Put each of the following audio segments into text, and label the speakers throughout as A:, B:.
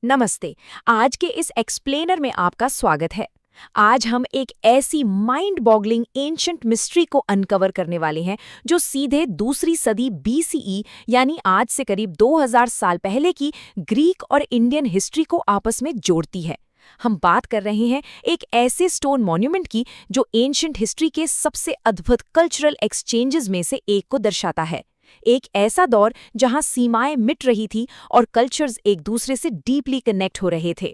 A: नमस्ते। आज के इस एक्सप्लेनर में आपका स्वागत है। आज हम एक ऐसी माइंड बॉगलिंग एंशंट मिस्ट्री को अनकवर करने वाले हैं जो सीधे दूसरी सदी बीसीई यानी आज से करीब 2000 साल पहले की ग्रीक और इंडियन हिस्ट्री को आपस में जोड़ती है। हम बात कर रहे हैं एक ऐसे स्टोन मॉन्यूमेंट की जो एंशंट हिस्ट्री के सबसे अद्भुत कल्चरल एक्सचेंजेस में से एक को दर्शाता है। एक ऐसा दौर जहां सीमाएं मिट रही थी और कल्चर्स एक दूसरे से डीपली कनेक्ट हो रहे थे।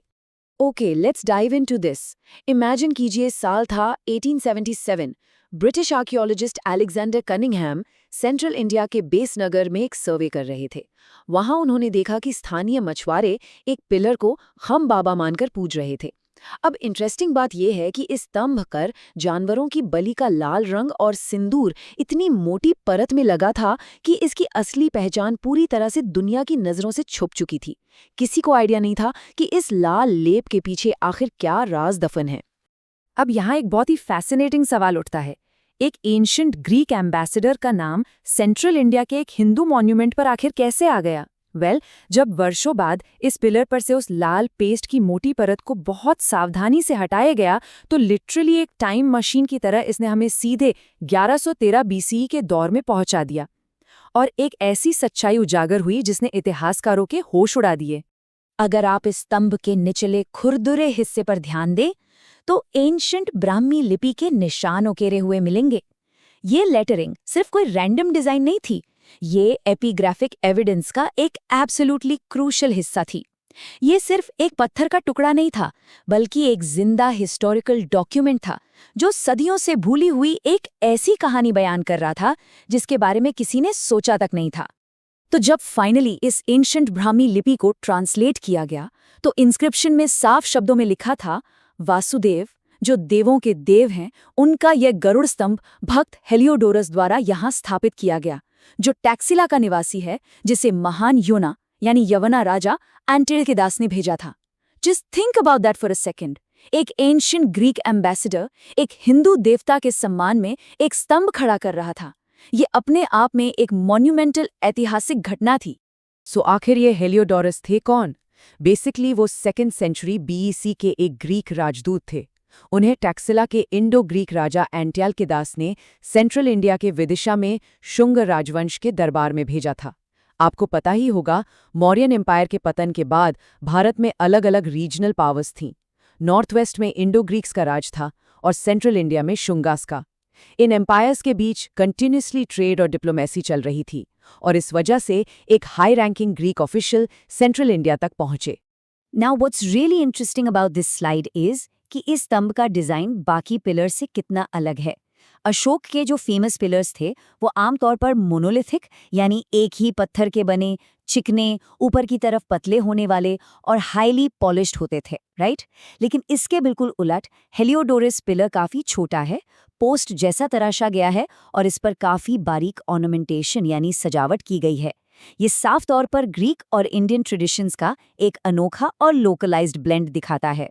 B: Okay, let's dive into this. Imagine कीजिए, साल था 1877। British archaeologist Alexander Cunningham central India के बेस नगर में एक सर्वे कर रहे थे। वहां उन्होंने देखा कि स्थानीय मछुआरे एक पिलर को हम बाबा मानकर पूज रहे थे। अब इंटरेस्टिंग बात यह है कि इस स्तंभ पर जानवरों की बलि का लाल रंग और सिंदूर इतनी मोटी परत में लगा था कि इसकी असली पहचान पूरी तरह से दुनिया की नजरों से छुप चुकी थी। किसी को आइडिया नहीं था कि इस लाल लेप के पीछे आखिर क्या राज दफन है।
A: अब यहाँ एक बहुत ही फैसिनेटिंग सवाल उठता है, एक एंशिएंट ग्रीक एम्बेसडर का नाम सेंट्रल इंडिया के एक हिंदू मॉन्यूमेंट पर आखिर कैसे आ गया? जब वर्षों बाद इस पिलर पर से उस लाल पेस्ट की मोटी परत को बहुत सावधानी से हटाया गया तो लिटरली एक टाइम मशीन की तरह इसने हमें सीधे 1113 बीसीई के दौर में पहुंचा दिया। और एक ऐसी सच्चाई उजागर हुई जिसने इतिहासकारों के होश उड़ा दिए। अगर आप इस स्तंभ के निचले खुरदुरे हिस्से पर ध्यान दें तो एंशिएंट ब्राह्मी लिपि के निशान उकेरे हुए मिलेंगे। ये लेटरिंग सिर्फ कोई रैंडम डिजाइन नहीं थी, ये एपिग्राफिक एविडेंस का एक एब्सोल्युटली क्रूशल हिस्सा थी। ये सिर्फ एक पत्थर का टुकड़ा नहीं था, बल्कि एक जिंदा हिस्टोरिकल डॉक्यूमेंट था जो सदियों से भूली हुई एक ऐसी कहानी बयान कर रहा था जिसके बारे में किसी ने सोचा तक नहीं था। तो जब फाइनली इस एंशिएंट ब्राह्मी लिपि को ट्रांसलेट किया गया तो इंस्क्रिप्शन में साफ शब्दों में लिखा था, वासुदेव जो देवों के देव हैं, उनका यह गरुड़ स्तंभ भक्त हेलियोडोरस द्वारा यहाँ स्थापित किया गया, जो टैक्सिला का निवासी है, जिसे महान योना यानी यवना राजा एंटिलकिदास ने भेजा था। Just think about that for a second. एक एंशिएंट ग्रीक एम्बेसडर एक हिंदू देवता के सम्मान में एक स्तंभ खड़ा कर रहा था। ये अपने आप में एक मॉन्यूमेंटल ऐतिहासिक घटना थी।
B: सो आखिर ये हेलियोडोरस थे कौन? बेसिकली वो 2nd सेंचुरी बीईसी के एक ग्रीक राजदूत थे। उन्हें टैक्सिला के इंडो ग्रीक राजा एंटिलकिदास ने सेंट्रल इंडिया के विदिशा में शुंग राजवंश के दरबार में भेजा था। आपको पता ही होगा, मौर्यन एम्पायर के पतन के बाद भारत में अलग अलग रीजनल पावर्स थीं। नॉर्थ वेस्ट में इंडो ग्रीक्स का राज था और सेंट्रल इंडिया में शुंगास का। इन एम्पायर्स के बीच कंटिन्यूसली ट्रेड और डिप्लोमेसी चल रही थी और इस वजह से एक high ranking Greek official central India तक पहुंचे।
A: Now what's really interesting about this slide is कि इस स्तंभ का डिजाइन बाकी पिलर से कितना अलग है। अशोक के जो फेमस पिलर्स थे वो आमतौर पर मोनोलिथिक यानी एक ही पत्थर के बने, चिकने, ऊपर की तरफ पतले होने वाले और हाईली पॉलिश्ड होते थे, राइट? लेकिन इसके बिल्कुल उलट हेलियोडोरस पिलर काफी छोटा है, पोस्ट जैसा तराशा गया है और इस पर काफी बारीक ऑर्नामेंटेशन यानी सजावट की गई है। ये साफ तौर पर ग्रीक और इंडियन ट्रेडिशंस का एक अनोखा और लोकलाइज्ड ब्लेंड दिखाता है।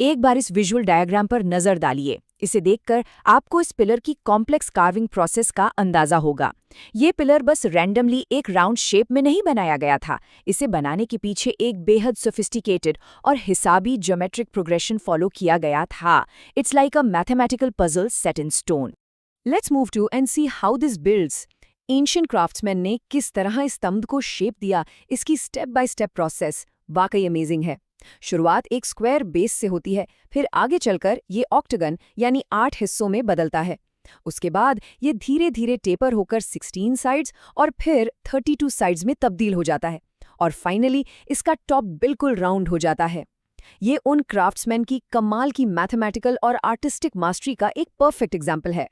A: एक बार इस विजुअल डायग्राम पर नजर डालिए। इसे देखकर आपको इस पिलर की कॉम्प्लेक्स कार्विंग प्रोसेस का अंदाजा होगा। ये पिलर बस रैंडमली एक राउंड शेप में नहीं बनाया गया था। इसे बनाने के पीछे एक बेहद सोफिस्टिकेटेड और हिसाबी ज्योमेट्रिक प्रोग्रेशन फॉलो किया गया था। It's like a mathematical puzzle set in stone. Let's move to and see how this builds. Ancient craftsman ने किस तरह इस स्तंभ को शेप दिया, इसकी स्टेप बाय स्टेप प्रोसेस वाकई अमेजिंग है। शुरुआत एक स्क्वायर बेस से होती है, फिर आगे चलकर ये ऑक्टागन यानी 8 हिस्सों में बदलता है। उसके बाद ये धीरे धीरे टेपर होकर 16 साइड्स और फिर 32 साइड्स में तब्दील हो जाता है और फाइनली इसका टॉप बिल्कुल राउंड हो जाता है। ये उन क्राफ्ट्समैन की कमाल की मैथमेटिकल और आर्टिस्टिक मास्टरी का एक परफेक्ट एग्जाम्पल है।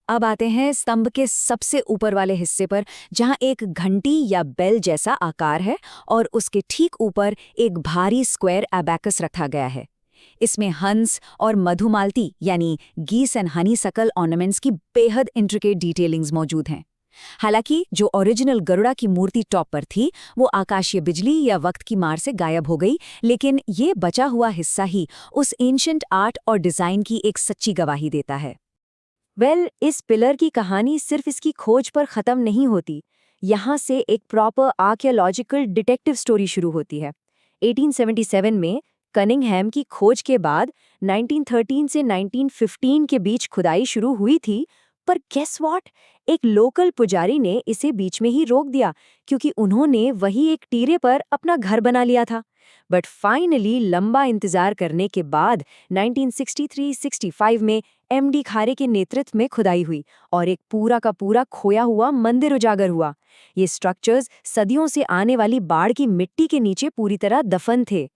A: अब आते हैं स्तंभ के सबसे ऊपर वाले हिस्से पर, जहां एक घंटी या बेल जैसा आकार है और उसके ठीक ऊपर एक भारी स्क्वायर एबैकस रखा गया है। इसमें हंस और मधुमालती यानी गीस एंड हनी सकल ऑर्नामेंट्स की बेहद इंट्रिकेट डिटेलिंग्स मौजूद हैं। हालांकि जो ओरिजिनल गरुड़ा की मूर्ति टॉप पर थी वो आकाशीय बिजली या वक्त की मार से गायब हो गई, लेकिन ये बचा हुआ हिस्सा ही उस एंशिएंट आर्ट और डिजाइन की एक सच्ची गवाही देता है। इस पिलर की कहानी सिर्फ इसकी खोज पर खत्म नहीं होती। यहाँ से एक प्रॉपर आर्कियोलॉजिकल डिटेक्टिव स्टोरी शुरू होती है। 1877 में कनिंघहैम की खोज के बाद 1913 से 1915 के बीच खुदाई शुरू हुई थी, पर गेस व्हाट, एक लोकल पुजारी ने इसे बीच में ही रोक दिया क्योंकि उन्होंने वही एक टीरे पर अपना घर बना लिया था। बट फाइनली लंबा इंतजार करने के बाद 1963-65 में एमडी खारे के नेतृत्व में खुदाई हुई और एक पूरा का पूरा खोया हुआ मंदिर उजागर हुआ। ये स्ट्रक्चर्स सदियों से आने वाली बाढ़ की मिट्टी के नीचे पूरी तरह दफन थे।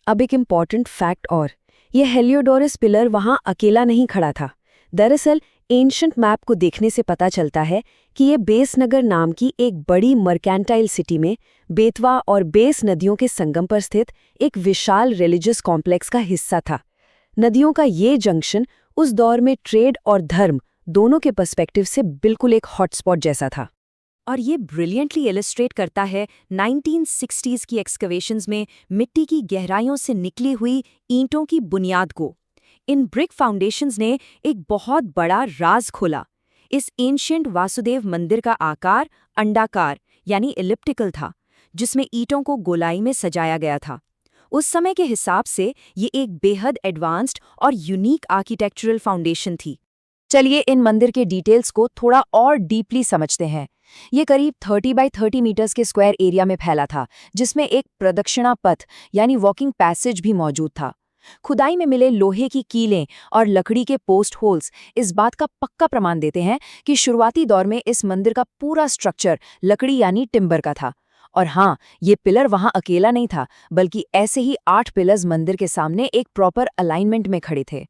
B: अब एक इम्पॉर्टेंट फैक्ट और, ये हेलियोडोरस पिलर वहां अकेला नहीं खड़ा था। दरअसल एंशंट मैप को देखने से पता चलता है कि ये बेसनगर नाम की एक बड़ी मर्केंटाइल सिटी में बेतवा और बेस नदियों के संगम पर स्थित एक विशाल रिलीजियस कॉम्प्लेक्स का हिस्सा था। नदियों का ये जंक्शन उस दौर में ट्रेड और धर्म दोनों के पर्सपेक्टिव से बिल्कुल एक हॉटस्पॉट जैसा था।
A: और ये ब्रिलियंटली इलस्ट्रेट करता है 1960s की एक्सकवेशंस में मिट्टी की गहराइयों से निकली हुई ईंटों की बुनियाद को। इन ब्रिक फाउंडेशंस ने एक बहुत बड़ा राज खोला। इस एंशिएंट वासुदेव मंदिर का आकार अंडाकार यानी एलिप्टिकल था, जिसमें ईंटों को गोलाई में सजाया गया था। उस समय के हिसाब से ये एक बेहद एडवांस्ड और यूनिक आर्किटेक्चरल फाउंडेशन थी। चलिए इन मंदिर के डिटेल्स को थोड़ा और डीपली समझते हैं। ये करीब 30 बाय 30 मीटर्स के स्क्वायर एरिया में फैला था, जिसमें एक प्रदक्षिणा पथ यानी वॉकिंग पैसेज भी मौजूद था। खुदाई में मिले लोहे की कीलें और लकड़ी के पोस्ट होल्स इस बात का पक्का प्रमाण देते हैं कि शुरुआती दौर में इस मंदिर का पूरा स्ट्रक्चर लकड़ी यानी टिम्बर का था। और हाँ, ये पिलर वहां अकेला नहीं था, बल्कि ऐसे ही 8 पिलर्स मंदिर के सामने एक प्रॉपर अलाइनमेंट में खड़े थे।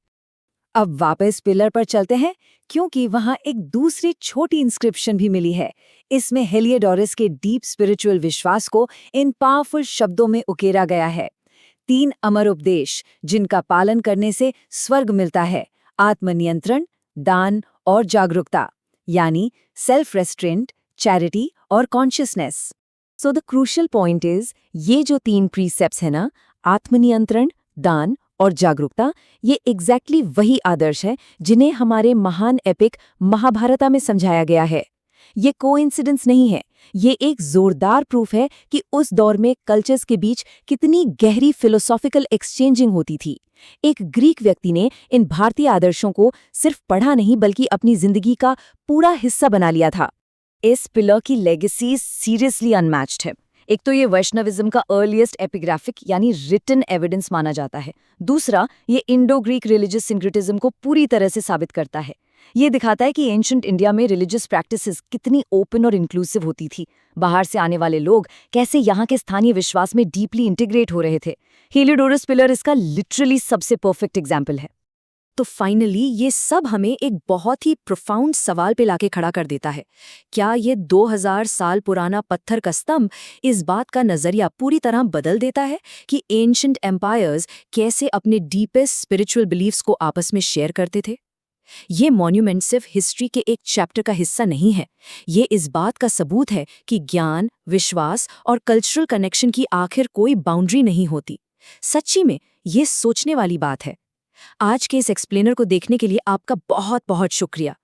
A: अब वापस पिलर पर चलते हैं, क्योंकि वहां एक दूसरी छोटी इंस्क्रिप्शन भी मिली है। इसमें हेलियोडोरस के डीप स्पिरिचुअल विश्वास को इन पावरफुल शब्दों में उकेरा गया है। 3 अमर उपदेश जिनका पालन करने से स्वर्ग मिलता है: आत्मनियंत्रण, दान और जागरूकता, यानी सेल्फ रेस्ट्रेंट, चैरिटी और consciousness. So the crucial point is, ये जो 3 प्रीसेप्ट्स है ना, आत्मनियंत्रण, दान और जागरूकता, ये एग्जैक्टली वही आदर्श है जिन्हें हमारे महान एपिक महाभारता में समझाया गया है। ये कोइंसिडेंस नहीं है, ये एक जोरदार प्रूफ है कि उस दौर में कल्चर्स के बीच कितनी गहरी फिलोसॉफिकल एक्सचेंजिंग होती थी। एक ग्रीक व्यक्ति ने इन भारतीय आदर्शों को सिर्फ पढ़ा नहीं, बल्कि अपनी जिंदगी का पूरा हिस्सा बना लिया था। इस पिलर की लेगेसी सीरियसली अनमैच्ड है। एक तो ये वैष्णविज्म का अर्लीस्ट एपिग्राफिक यानी रिटन एविडेंस माना जाता है। दूसरा, ये इंडो ग्रीक रिलीजियस सिंक्रेटिज्म को पूरी तरह से साबित करता है। ये दिखाता है कि एंशिएंट इंडिया में रिलीजियस प्रैक्टिसेस कितनी ओपन और इंक्लूसिव होती थी। बाहर से आने वाले लोग कैसे यहाँ के स्थानीय विश्वास में डीपली इंटीग्रेट हो रहे थे। हेलियोडोरस पिलर इसका लिटरली सबसे परफेक्ट एग्जाम्पल है। तो फाइनली ये सब हमें एक बहुत ही प्रोफाउंड सवाल पे लाके खड़ा कर देता है। क्या ये 2000 साल पुराना पत्थर का स्तंभ इस बात का नजरिया पूरी तरह बदल देता है कि एंशिएंट एम्पायर्स कैसे अपने डीपेस्ट स्पिरिचुअल बिलीफ्स को आपस में शेयर करते थे? ये मॉन्यूमेंट सिर्फ हिस्ट्री के एक चैप्टर का हिस्सा नहीं है, ये इस बात का सबूत है कि ज्ञान, विश्वास और कल्चरल कनेक्शन की आखिर कोई बाउंड्री नहीं होती। सच्ची में ये सोचने वाली बात है। आज के इस एक्सप्लेनर को देखने के लिए आपका बहुत बहुत शुक्रिया।